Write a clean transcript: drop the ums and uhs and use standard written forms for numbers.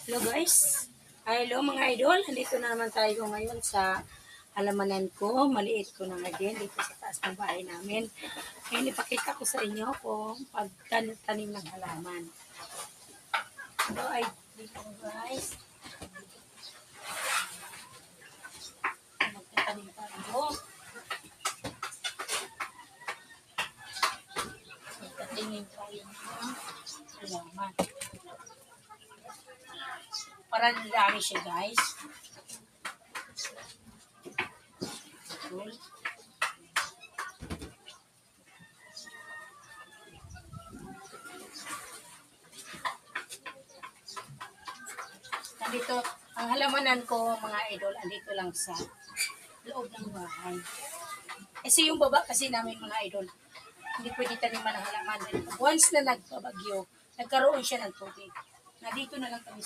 Hello guys. Hello mga idol. Nandito na naman tayo ngayon sa halamanan ko. Maliit ko na nga din dito sa taas ng bahay namin. Ngayon ipakita ko sa inyo kung pagtanim ng halaman. So ay dito guys. Magtatanim tayo. Magtatanim tayo ng halaman. Para dami siya guys. Cool. Nandito, ang halamanan ko mga idol, andito lang sa loob ng bahay. Kasi yung baba kasi namin mga idol, hindi pwede taniman ng halaman. Once na nagpabagyo, nagkaroon siya ng tubig. Nandito na lang kami sa